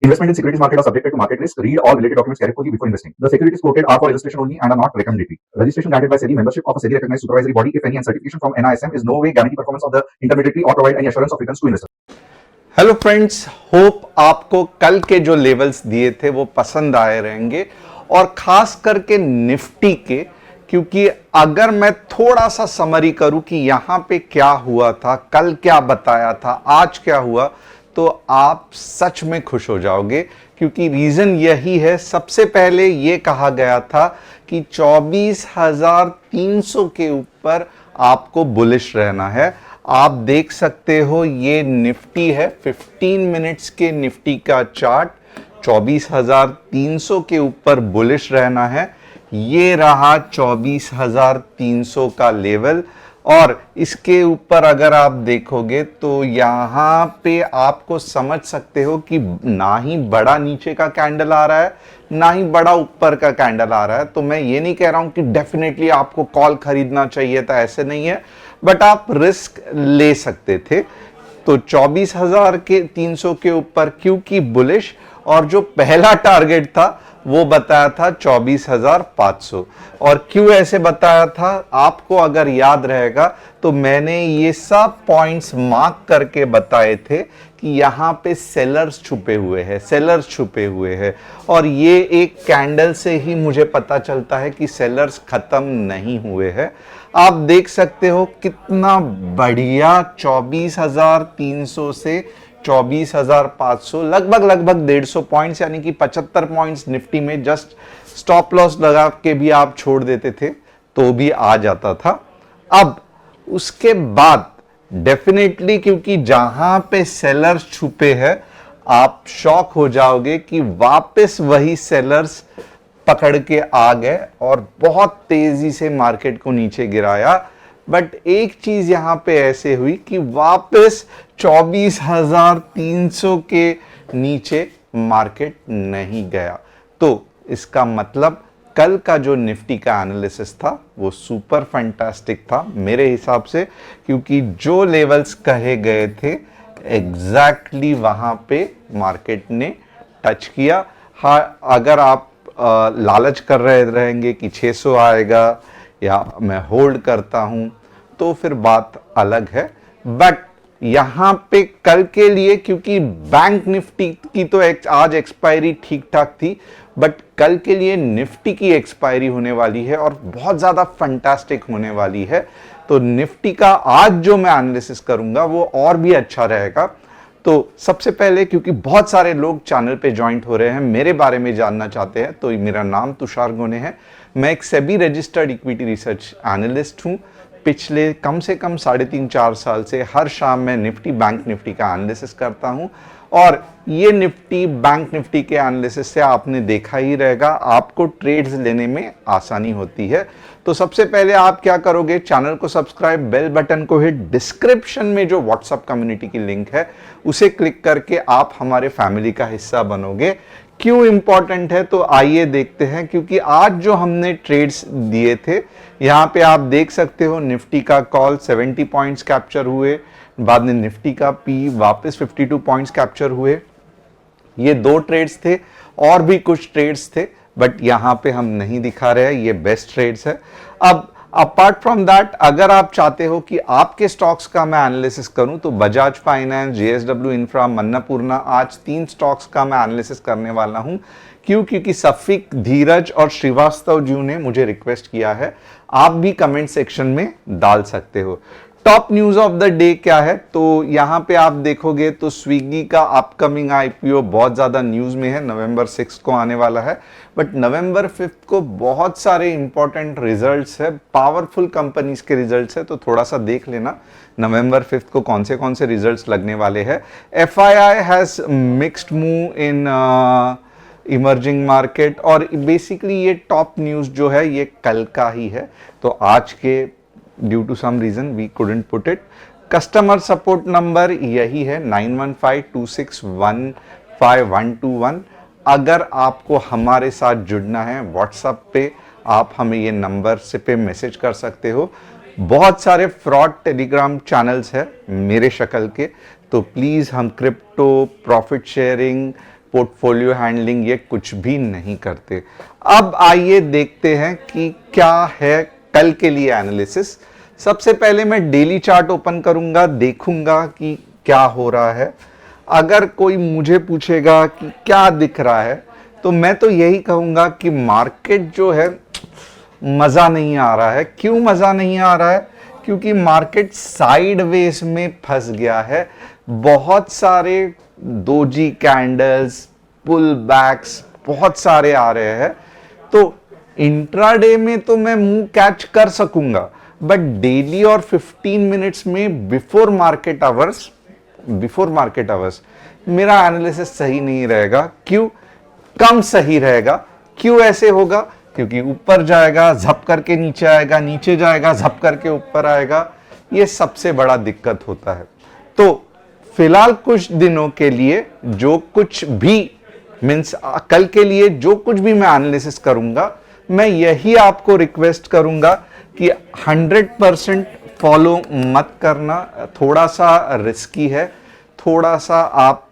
Investment in securities market are subjected to market risk. Read all related documents carefully before investing. The securities quoted are for illustration only and are not recommendatory. Registration granted by SEBI. Membership of a SEBI recognized supervisory body, if any, and certification from NISM is no way guarantee performance of the intermediary or provide any assurance of returns to investor. Hello friends, hope आपको कल के जो levels दिए थे वो पसंद आए रहेंगे और खास करके निफ्टी के, क्योंकि अगर मैं थोड़ा सा समरी करूं कि यहां पे क्या हुआ था, कल क्या बताया था, आज क्या हुआ, तो आप सच में खुश हो जाओगे। क्योंकि रीजन यही है, सबसे पहले ये कहा गया था कि 24,300 के ऊपर आपको बुलिश रहना है। आप देख सकते हो ये निफ्टी है, 15 मिनट्स के निफ्टी का चार्ट, 24,300 के ऊपर बुलिश रहना है। ये रहा 24,300 का लेवल और इसके ऊपर अगर आप देखोगे तो यहां पे आपको समझ सकते हो कि ना ही बड़ा नीचे का कैंडल आ रहा है, ना ही बड़ा ऊपर का कैंडल आ रहा है। तो मैं ये नहीं कह रहा हूं कि डेफिनेटली आपको कॉल खरीदना चाहिए था, ऐसे नहीं है, बट आप रिस्क ले सकते थे। तो 24,300 के ऊपर क्योंकि बुलिश, और जो पहला टारगेट था वो बताया था 24,500। और क्यों ऐसे बताया था, आपको अगर याद रहेगा तो मैंने ये सब पॉइंट्स मार्क करके बताए थे कि यहां पे सेलर्स छुपे हुए हैं, सेलर्स छुपे हुए हैं। और ये एक कैंडल से ही मुझे पता चलता है कि सेलर्स खत्म नहीं हुए हैं। आप देख सकते हो कितना बढ़िया, 24,300 से 24,500, लगभग 150 पॉइंट्स, यानी कि 75 पॉइंट्स निफ्टी में जस्ट स्टॉप लॉस लगा के भी आप छोड़ देते थे तो भी आ जाता था। अब उसके बाद डेफिनेटली, क्योंकि जहां पे सेलर्स छुपे हैं, आप शॉक हो जाओगे कि वापस वही सेलर्स पकड़ के आ गए और बहुत तेजी से मार्केट को नीचे गिराया। बट एक चीज यहां पे ऐसे हुई कि वापस 24,300 के नीचे मार्केट नहीं गया। तो इसका मतलब कल का जो निफ्टी का एनालिसिस था वो सुपर फैंटास्टिक था मेरे हिसाब से, क्योंकि जो लेवल्स कहे गए थे एग्जैक्टली वहां पे मार्केट ने टच किया। हाँ, अगर आप लालच कर रहे रहेंगे कि 600 आएगा या मैं होल्ड करता हूं तो फिर बात अलग है। बट यहां पे कल के लिए, क्योंकि बैंक निफ्टी की तो आज एक्सपायरी ठीक ठाक थी, बट कल के लिए निफ्टी की एक्सपायरी होने वाली है और बहुत ज्यादा फैंटास्टिक होने वाली है। तो निफ्टी का आज जो मैं एनालिसिस करूंगा वो और भी अच्छा रहेगा। तो सबसे पहले, क्योंकि बहुत सारे लोग चैनल पे ज्वाइंट हो रहे हैं, मेरे बारे में जानना चाहते हैं, तो मेरा नाम तुषार गोने है। मैं एक SEBI registered equity research analyst हूं। पिछले कम से कम 3.5-4 साल से हर शाम मैं निफ्टी, बैंक निफ्टी का एनालिसिस करता हूं। और ये निफ्टी, बैंक निफ्टी के एनालिसिस से आपने देखा ही रहेगा, आपको ट्रेड्स लेने में आसानी होती है। तो सबसे पहले आप क्या करोगे, चैनल को सब्सक्राइब, बेल बटन को हिट, डिस्क्रिप्शन में जो व्हाट्सएप कम्युनिटी की लिंक है उसे क्लिक करके आप हमारे फैमिली का हिस्सा बनोगे। क्यों इंपॉर्टेंट है, तो आइए देखते हैं। क्योंकि आज जो हमने ट्रेड्स दिए थे, यहां पे आप देख सकते हो निफ्टी का कॉल 70 पॉइंट्स कैप्चर हुए, बाद में निफ्टी का पी वापस 52 पॉइंट्स कैप्चर हुए। ये 2 ट्रेड्स थे, और भी कुछ ट्रेड्स थे बट यहां पे हम नहीं दिखा रहे हैं, ये बेस्ट ट्रेड्स है। अब अपार्ट फ्रॉम दैट, अगर आप चाहते हो कि आपके स्टॉक्स का मैं एनालिसिस करूं तो बजाज फाइनेंस, जेएसडब्ल्यू इंफ्रा, मन्नापूर्णा, आज 3 स्टॉक्स का मैं एनालिसिस करने वाला हूं। क्यों, क्योंकि सफिक, धीरज और श्रीवास्तव जी ने मुझे रिक्वेस्ट किया है। आप भी कमेंट सेक्शन में डाल सकते हो। Top news of the day क्या है, तो यहां पे आप देखोगे तो स्विगी का अपकमिंग आईपीओ बहुत ज्यादा न्यूज में है, नवंबर 6 को आने वाला है। बट नवंबर 5 को बहुत सारे इंपॉर्टेंट रिजल्ट्स है, पावरफुल कंपनीज के रिजल्ट्स है, तो थोड़ा सा देख लेना नवंबर 5 को कौन से रिजल्ट्स लगने वाले हैं। FII has mixed move in emerging market, और बेसिकली ये टॉप न्यूज जो है ये कल का ही है, तो आज के due to some reason we couldn't put it. Customer support number यही है 9152615121। अगर आपको हमारे साथ जुड़ना है व्हाट्सएप पे, आप हमें ये नंबर से पे मैसेज कर सकते हो। बहुत सारे फ्रॉड टेलीग्राम चैनल्स है मेरे शक्ल के, तो प्लीज हम crypto, profit sharing, portfolio handling, ये कुछ भी नहीं करते। अब आइए देखते हैं कि क्या है कल के लिए एनालिसिस। सबसे पहले मैं डेली चार्ट ओपन करूंगा, देखूंगा कि क्या हो रहा है। अगर कोई मुझे पूछेगा कि क्या दिख रहा है, तो मैं तो यही कहूंगा कि मार्केट जो है मजा नहीं आ रहा है। क्यों मजा नहीं आ रहा है? क्योंकि मार्केट साइडवेज में फंस गया है। बहुत सारे दोजी कैंडल्स, पुल बैक्स बहुत सारे आ रहे हैं। तो इंट्राडे में तो मैं मुंह कैच कर सकूंगा, बट डेली और 15 मिनट्स में बिफोर मार्केट आवर्स मेरा एनालिसिस सही नहीं रहेगा। क्यों? कम सही रहेगा। क्यों ऐसे होगा? क्योंकि ऊपर जाएगा, झप करके नीचे आएगा, नीचे जाएगा, झप करके ऊपर आएगा। ये सबसे बड़ा दिक्कत होता है। तो फिलहाल कुछ दिनों के लिए जो कुछ भी मीन्स कल के लिए जो कुछ भी मैं एनालिसिस करूंगा, मैं यही आपको रिक्वेस्ट करूंगा कि 100% फॉलो मत करना। थोड़ा सा रिस्की है, थोड़ा सा आप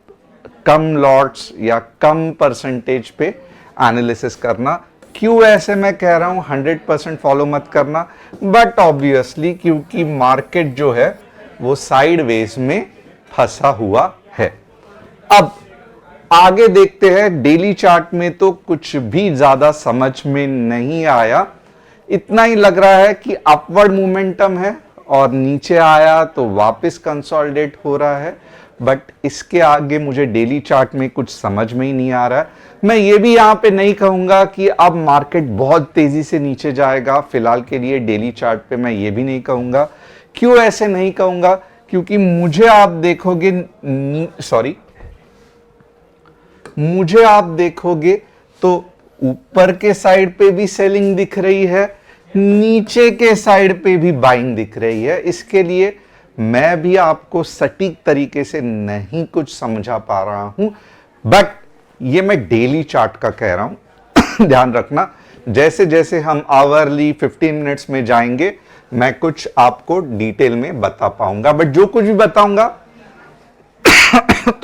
कम लॉट्स या कम परसेंटेज पे एनालिसिस करना। क्यों ऐसे मैं कह रहा हूं 100% फॉलो मत करना? बट ऑब्वियसली क्योंकि मार्केट जो है वो साइडवेज में फंसा हुआ है। अब आगे देखते हैं। डेली चार्ट में तो कुछ भी ज्यादा समझ में नहीं आया। इतना ही लग रहा है कि अपवर्ड मोमेंटम है और नीचे आया तो वापस कंसोलिडेट हो रहा है। बट इसके आगे मुझे डेली चार्ट में कुछ समझ में ही नहीं आ रहा है। मैं ये भी यहां पे नहीं कहूंगा कि अब मार्केट बहुत तेजी से नीचे जाएगा। फिलहाल के लिए डेली चार्ट पे मैं ये भी नहीं कहूंगा। क्यों ऐसे नहीं कहूंगा? क्योंकि मुझे आप देखोगे तो ऊपर के साइड पे भी सेलिंग दिख रही है, नीचे के साइड पे भी बाइंग दिख रही है। इसके लिए मैं भी आपको सटीक तरीके से नहीं कुछ समझा पा रहा हूं, बट ये मैं डेली चार्ट का कह रहा हूं। ध्यान रखना, जैसे जैसे हम आवरली 15 मिनट्स में जाएंगे, मैं कुछ आपको डिटेल में बता पाऊंगा। बट जो कुछ भी बताऊंगा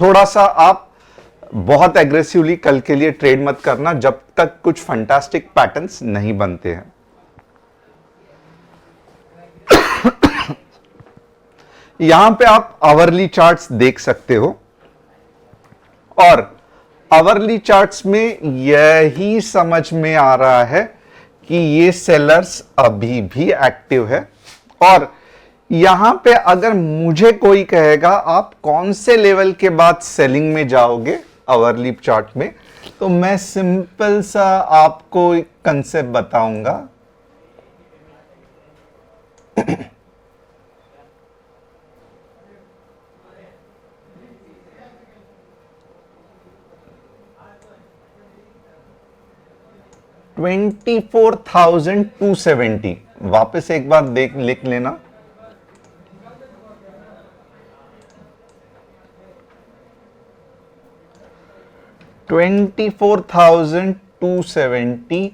थोड़ा सा आप बहुत एग्रेसिवली कल के लिए ट्रेड मत करना जब तक कुछ फंटास्टिक पैटर्न्स नहीं बनते हैं। यहां पे आप आवरली चार्ट्स देख सकते हो और आवरली चार्ट्स में यही समझ में आ रहा है कि ये सेलर्स अभी भी एक्टिव है। और यहां पे अगर मुझे कोई कहेगा आप कौन से लेवल के बाद सेलिंग में जाओगे आवरली चार्ट में, तो मैं सिंपल सा आपको एक कंसेप्ट बताऊंगा। $24,270 वापस एक बार लिख लेना। $24,270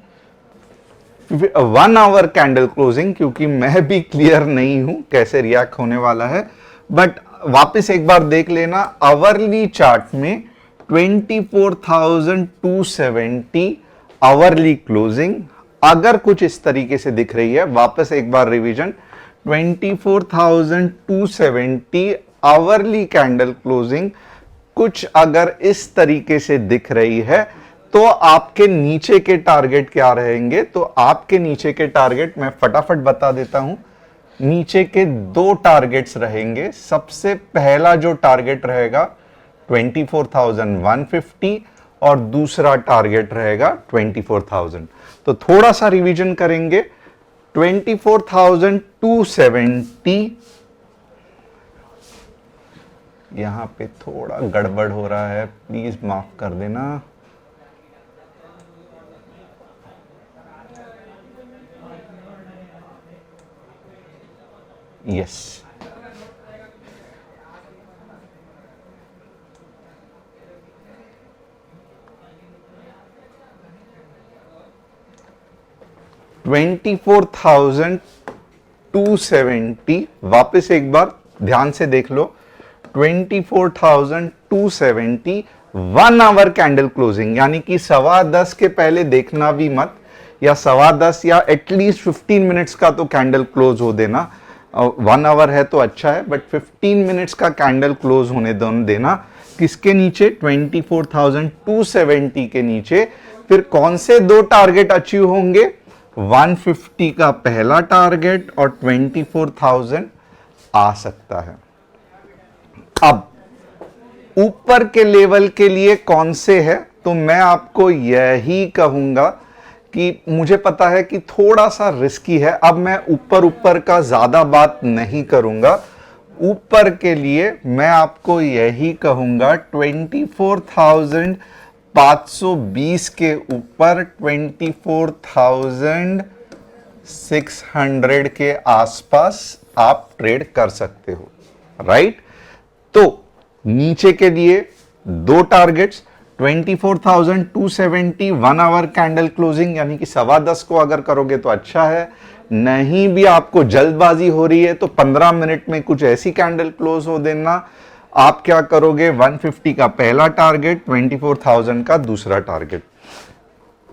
1 आवर कैंडल क्लोजिंग, क्योंकि मैं भी क्लियर नहीं हूं कैसे रिएक्ट होने वाला है। बट वापस एक बार देख लेना, आवरली चार्ट में 24,270 आवरली क्लोजिंग अगर कुछ इस तरीके से दिख रही है, वापस एक बार रिवीजन, 24,270 आवरली कैंडल क्लोजिंग कुछ अगर इस तरीके से दिख रही है, तो आपके नीचे के टारगेट क्या रहेंगे? तो आपके नीचे के टारगेट मैं फटाफट बता देता हूं। नीचे के दो टारगेट्स रहेंगे। सबसे पहला जो टारगेट रहेगा 24,150 और दूसरा टारगेट रहेगा 24,000। तो थोड़ा सा रिवीजन करेंगे। 24,270, यहां पे थोड़ा गड़बड़ हो रहा है, प्लीज माफ कर देना। यस, $24,270 वापस एक बार ध्यान से देख लो। 24,270 1 आवर कैंडल क्लोजिंग, यानी कि 10:15 के पहले देखना भी मत, या 10:15 या एटलीस्ट 15 मिनट्स का तो कैंडल क्लोज हो देना। 1 आवर है तो अच्छा है, बट 15 मिनट्स का कैंडल क्लोज होने देना। किसके नीचे? 24,270 के नीचे। फिर कौन से दो टारगेट अचीव होंगे? 150 का पहला टारगेट और 24,000 आ सकता है। अब ऊपर के लेवल के लिए कौन से है? तो मैं आपको यही कहूंगा कि मुझे पता है कि थोड़ा सा रिस्की है, अब मैं ऊपर का ज्यादा बात नहीं करूंगा। ऊपर के लिए मैं आपको यही कहूंगा 24,520 के ऊपर 24,600 के आसपास आप ट्रेड कर सकते हो, राइट? तो नीचे के लिए दो टारगेट्स 24,270 1 आवर कैंडल क्लोजिंग, यानी कि 10:15 को अगर करोगे तो अच्छा है। नहीं भी आपको जल्दबाजी हो रही है तो 15 मिनट में कुछ ऐसी कैंडल क्लोज हो देना। आप क्या करोगे? 150 का पहला टारगेट, 24,000 का दूसरा टारगेट।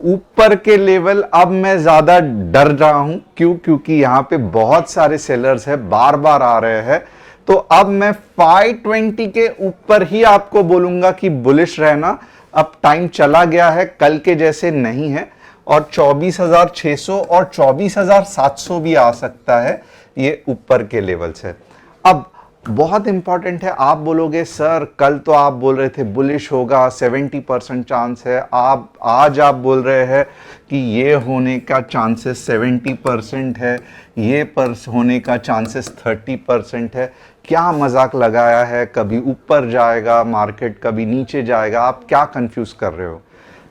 ऊपर के लेवल अब मैं ज्यादा डर रहा हूं, क्यों? क्योंकि यहां पे बहुत सारे सेलर्स है, बार बार आ रहे हैं। तो अब मैं 520 के ऊपर ही आपको बोलूंगा कि बुलिश रहना। अब टाइम चला गया है, कल के जैसे नहीं है, और 24,600 और 24,700 भी आ सकता है, ये ऊपर के लेवल्स है। अब बहुत इंपॉर्टेंट है, आप बोलोगे सर कल तो आप बोल रहे थे बुलिश होगा, 70% चांस है, आप आज आप बोल रहे हैं कि ये होने का चांसेस 70% है, ये होने का चांसेस 30% है। क्या मजाक लगाया है? कभी ऊपर जाएगा मार्केट, कभी नीचे जाएगा, आप क्या कंफ्यूज कर रहे हो?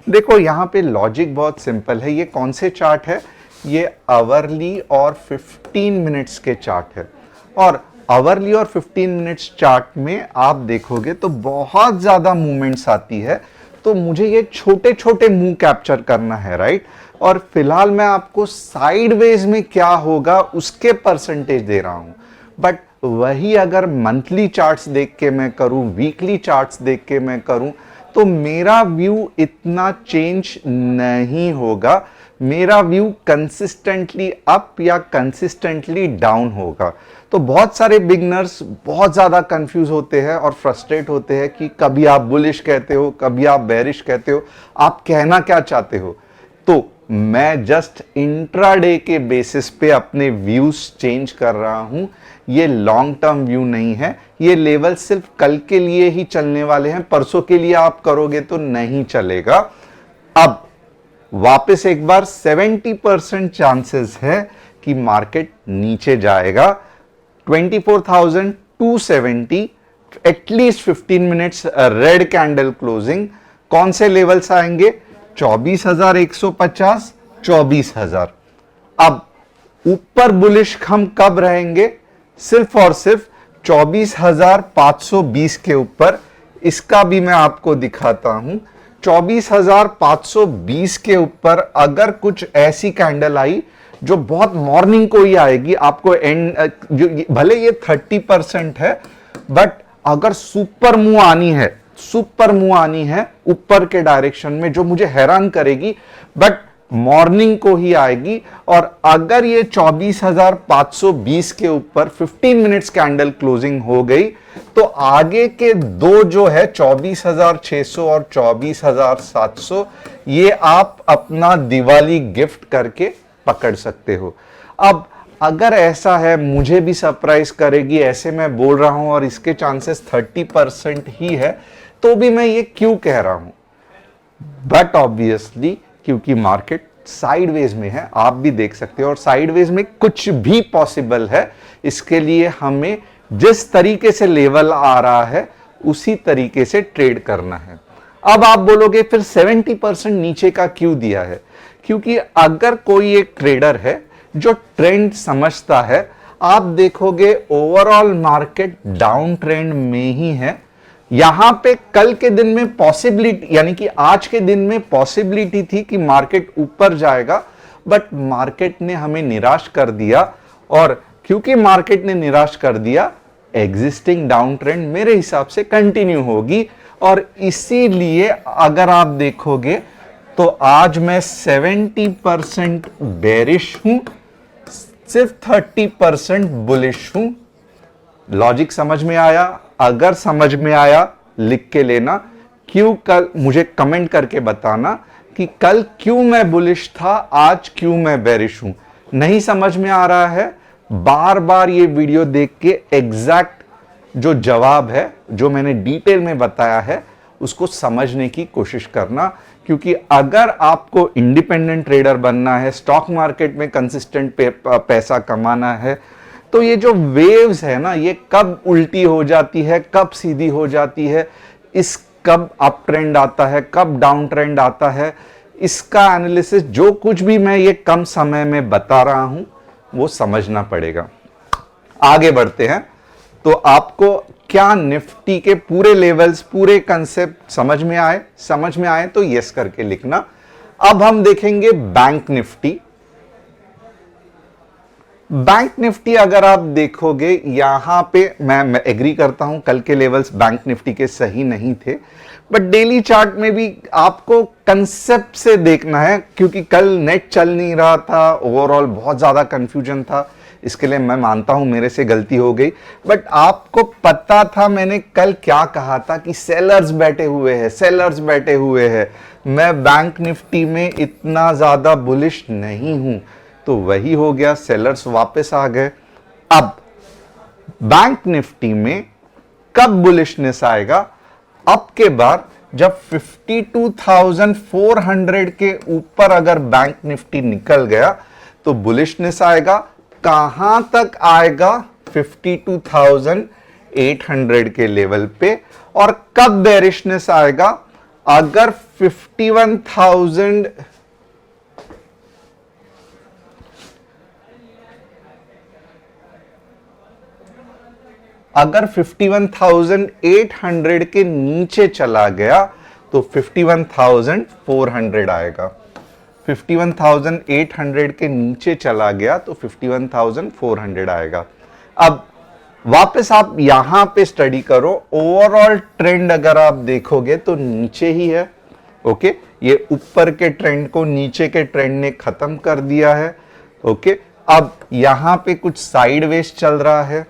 देखो यहाँ पे लॉजिक बहुत सिंपल है। ये कौन से चार्ट है? ये आवरली और 15 मिनट्स के चार्ट है, और आवरली और 15 मिनट्स चार्ट में आप देखोगे तो बहुत ज्यादा मूवमेंट्स आती है। तो मुझे ये छोटे छोटे मूव कैप्चर करना है, राइट? और फिलहाल मैं आपको साइडवेज में क्या होगा उसके परसेंटेज दे रहा हूं, बट वही अगर मंथली चार्ट्स देख के मैं करूं, वीकली चार्ट्स देख के मैं करूं, तो मेरा व्यू इतना चेंज नहीं होगा। मेरा व्यू कंसिस्टेंटली अप या कंसिस्टेंटली डाउन होगा। तो बहुत सारे बिगनर्स बहुत ज्यादा कंफ्यूज होते हैं और फ्रस्ट्रेट होते हैं कि कभी आप बुलिश कहते हो, कभी आप बेरिश कहते हो, आप कहना क्या चाहते हो? तो मैं जस्ट इंट्राडे के बेसिस पे अपने व्यूज चेंज कर रहा हूं। ये लॉन्ग टर्म व्यू नहीं है। ये लेवल सिर्फ कल के लिए ही चलने वाले हैं, परसों के लिए आप करोगे तो नहीं चलेगा। अब वापस एक बार 70% चांसेस है कि मार्केट नीचे जाएगा। 24,270 at least 15 minutes red candle closing. कौन से लेवल्स आएंगे? 24,150, 24,000। अब ऊपर बुलिश हम कब रहेंगे? सिर्फ और सिर्फ 24,520 के ऊपर। इसका भी मैं आपको दिखाता हूं। 24,520 के ऊपर अगर कुछ ऐसी कैंडल आई जो बहुत मॉर्निंग को ही आएगी, आपको एंड भले ये 30% है, बट अगर सुपर मूव आनी है, सुपर मूव आनी है ऊपर के डायरेक्शन में, जो मुझे हैरान करेगी, बट मॉर्निंग को ही आएगी। और अगर ये 24,520 के ऊपर 15 मिनट्स कैंडल क्लोजिंग हो गई, तो आगे के दो जो है 24,600 और 24,700, ये आप अपना दिवाली गिफ्ट करके पकड़ सकते हो। अब अगर ऐसा है, मुझे भी सरप्राइज करेगी, ऐसे मैं बोल रहा हूं और इसके चांसेस 30% ही है, तो भी मैं ये क्यों कह रहा हूं? बट ऑब्वियसली क्योंकि मार्केट साइडवेज में है, आप भी देख सकते हो, और साइडवेज में कुछ भी पॉसिबल है। इसके लिए हमें जिस तरीके से लेवल आ रहा है उसी तरीके से ट्रेड करना है। अब आप बोलोगे फिर 70% नीचे का क्यों दिया है? क्योंकि अगर कोई एक ट्रेडर है जो ट्रेंड समझता है, आप देखोगे ओवरऑल मार्केट डाउन ट्रेंड में ही है। यहां पे कल के दिन में पॉसिबिलिटी, यानी कि आज के दिन में पॉसिबिलिटी थी कि मार्केट ऊपर जाएगा, बट मार्केट ने हमें निराश कर दिया। और क्योंकि मार्केट ने निराश कर दिया, एग्जिस्टिंग डाउन ट्रेंड मेरे हिसाब से कंटिन्यू होगी। और इसीलिए अगर आप देखोगे तो आज मैं 70% बेरिश हूं, सिर्फ 30% बुलिश हूं। लॉजिक समझ में आया? अगर समझ में आया लिख के लेना, क्यों कल मुझे कमेंट करके बताना कि कल क्यों मैं बुलिश था, आज क्यों मैं बेरिश हूं। नहीं समझ में आ रहा है, बार बार ये वीडियो देख के एग्जैक्ट जो जवाब है जो मैंने डिटेल में बताया है उसको समझने की कोशिश करना, क्योंकि अगर आपको इंडिपेंडेंट ट्रेडर बनना है, स्टॉक मार्केट में कंसिस्टेंट पैसा कमाना है, तो ये जो वेव्स है ना, ये कब उल्टी हो जाती है, कब सीधी हो जाती है, इस कब अप ट्रेंड आता है, कब डाउन ट्रेंड आता है, इसका एनालिसिस जो कुछ भी मैं ये कम समय में बता रहा हूं वो समझना पड़ेगा। आगे बढ़ते हैं। तो आपको क्या निफ्टी के पूरे लेवल्स, पूरे कंसेप्ट समझ में आए? समझ में आए तो यस करके लिखना। अब हम देखेंगे बैंक निफ्टी। बैंक निफ्टी अगर आप देखोगे यहां पे मैं एग्री करता हूं, कल के लेवल्स बैंक निफ्टी के सही नहीं थे, बट डेली चार्ट में भी आपको कंसेप्ट से देखना है, क्योंकि कल नेट चल नहीं रहा था, ओवरऑल बहुत ज्यादा कंफ्यूजन था। इसके लिए मैं मानता हूं मेरे से गलती हो गई, बट आपको पता था मैंने कल क्या कहा था कि सेलर्स बैठे हुए हैं, सेलर्स बैठे हुए हैं। मैं बैंक निफ्टी में इतना ज्यादा बुलिश नहीं हूं, तो वही हो गया, सेलर्स वापस आ गए। अब बैंक निफ्टी में कब बुलिशनेस आएगा? अब के बाद जब 52,400 के ऊपर अगर बैंक निफ्टी निकल गया तो बुलिशनेस आएगा। कहां तक आएगा? 52,800 के लेवल पे। और कब बेरिशनेस आएगा? अगर 51,800 के नीचे चला गया तो 51,400 आएगा। 51,800 के नीचे चला गया तो 51,400 आएगा। अब वापस आप यहां पे स्टडी करो, ओवरऑल ट्रेंड अगर आप देखोगे तो नीचे ही है। ओके, ये ऊपर के ट्रेंड को नीचे के ट्रेंड ने खत्म कर दिया है। ओके, अब यहां पे कुछ साइडवेज चल रहा है,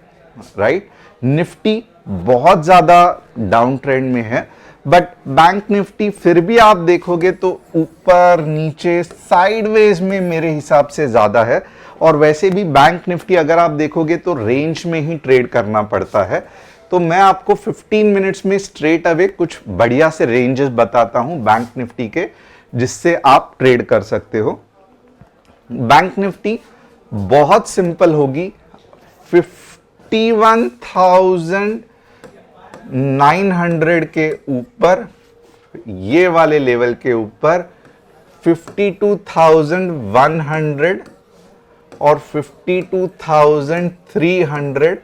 राइट। निफ्टी बहुत ज्यादा डाउन ट्रेंड में है, बट बैंक निफ्टी फिर भी आप देखोगे तो ऊपर नीचे साइडवेज में मेरे हिसाब से ज्यादा है। और वैसे भी बैंक निफ्टी अगर आप देखोगे तो रेंज में ही ट्रेड करना पड़ता है। तो मैं आपको 15 मिनट्स में स्ट्रेट अवे कुछ बढ़िया से रेंजेस बताता हूं बैंक निफ्टी के, जिससे आप ट्रेड कर सकते हो। बैंक निफ्टी बहुत सिंपल होगी। 51,900 के ऊपर, ये वाले लेवल के ऊपर 52,100 और 52,300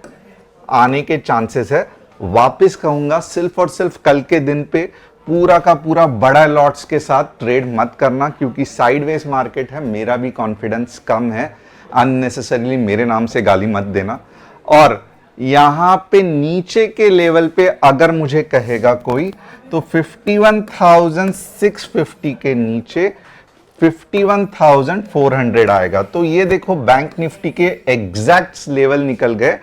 आने के चांसेस है। वापस कहूंगा, सिर्फ और सिर्फ कल के दिन पे पूरा का पूरा बड़ा लॉट्स के साथ ट्रेड मत करना, क्योंकि साइडवेज मार्केट है। मेरा भी कॉन्फिडेंस कम है, अननेसेसरीली मेरे नाम से गाली मत देना। और यहां पे नीचे के लेवल पे अगर मुझे कहेगा कोई तो 51,650 के नीचे 51,400 आएगा। तो ये देखो बैंक निफ्टी के एग्जैक्ट लेवल निकल गए।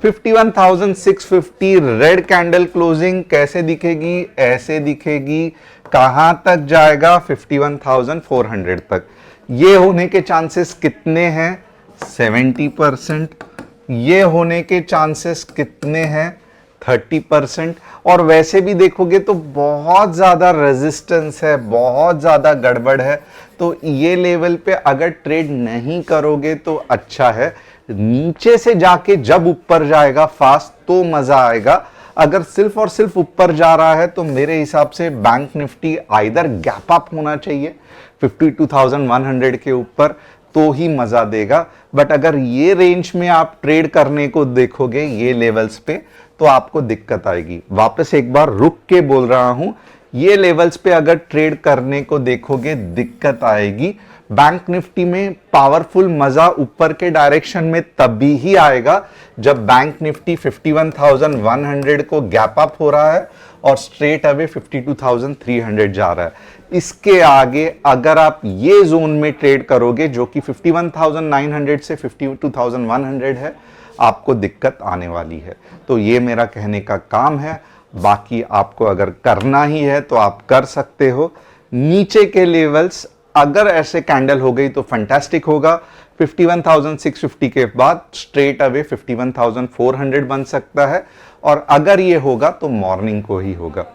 51,650 रेड कैंडल क्लोजिंग कैसे दिखेगी? ऐसे दिखेगी। कहां तक जाएगा? 51,400 तक। ये होने के चांसेस कितने हैं? 70%। ये होने के चांसेस कितने हैं? 30%। और वैसे भी देखोगे तो बहुत ज्यादा रेजिस्टेंस है, बहुत ज्यादा गड़बड़ है। तो ये लेवल पे अगर ट्रेड नहीं करोगे तो अच्छा है। नीचे से जाके जब ऊपर जाएगा फास्ट तो मजा आएगा। अगर सिर्फ और सिर्फ ऊपर जा रहा है तो मेरे हिसाब से bank Nifty either gap up होना चाहिए 52,100 के ऊपर, तो ही मजा देगा। बट अगर ये रेंज में आप ट्रेड करने को देखोगे ये लेवल्स पे, तो आपको दिक्कत आएगी। वापस एक बार रुक के बोल रहा हूं, ये लेवल्स पे अगर ट्रेड करने को देखोगे दिक्कत आएगी। बैंक निफ्टी में पावरफुल मजा ऊपर के डायरेक्शन में तभी ही आएगा जब बैंक निफ्टी 51,100 को गैप अप हो रहा है और स्ट्रेट अवे 52,300 जा रहा है। इसके आगे अगर आप ये जोन में ट्रेड करोगे जो कि 51,900 से 52,100 है, आपको दिक्कत आने वाली है। तो ये मेरा कहने का काम है। बाकी आपको अगर करना ही है तो आप कर सकते हो। नीचे के लेवल्स अगर ऐसे कैंडल हो गई तो फैंटास्टिक होगा। 51,650 के बाद स्ट्रेट अवे 51,400 बन सकता है, और अगर ये होगा तो मॉर्निंग को ही होगा।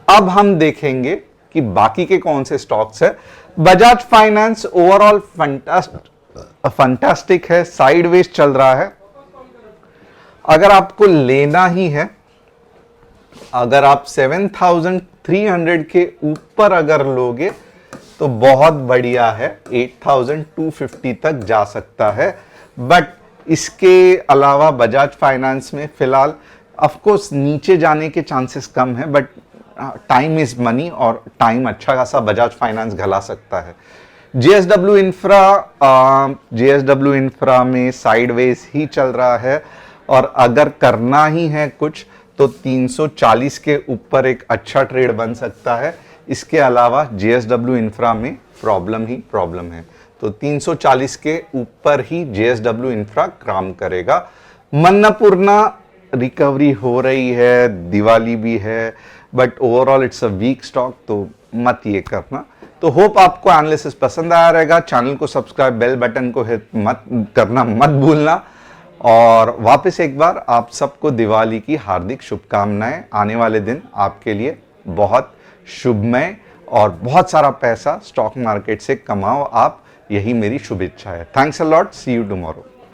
अब हम देखेंगे कि बाकी के कौन से स्टॉक्स है। बजाज फाइनेंस ओवरऑल फैंटास्टिक है, साइडवेज चल रहा है। अगर आपको लेना ही है, अगर आप 7,300 के ऊपर अगर लोगे तो बहुत बढ़िया है, 8,250 तक जा सकता है। बट इसके अलावा बजाज फाइनेंस में फिलहाल ऑफ कोर्स नीचे जाने के चांसेस कम है, बट टाइम इज मनी और टाइम अच्छा खासा बजाज फाइनेंस घला सकता है। जेएसडब्ल्यू इंफ्रा में साइडवेज ही चल रहा है, और अगर करना ही है कुछ तो 340 के ऊपर एक अच्छा ट्रेड बन सकता है। इसके अलावा जेएसडब्ल्यू इंफ्रा में प्रॉब्लम ही प्रॉब्लम है, तो 340 के ऊपर ही जेएसडब्ल्यू इंफ्रा काम करेगा। मन्नापूर्णा रिकवरी हो रही है, दिवाली भी है, but overall it's a weak stock, तो मत ये करना। तो होप आपको एनालिसिस पसंद आया रहेगा। चैनल को सब्सक्राइब, बेल बटन को हिट मत भूलना। और वापस एक बार आप सबको दिवाली की हार्दिक शुभकामनाएं। आने वाले दिन आपके लिए बहुत शुभमय, और बहुत सारा पैसा स्टॉक मार्केट से कमाओ आप, यही मेरी शुभेच्छा है। Thanks a lot, see you tomorrow.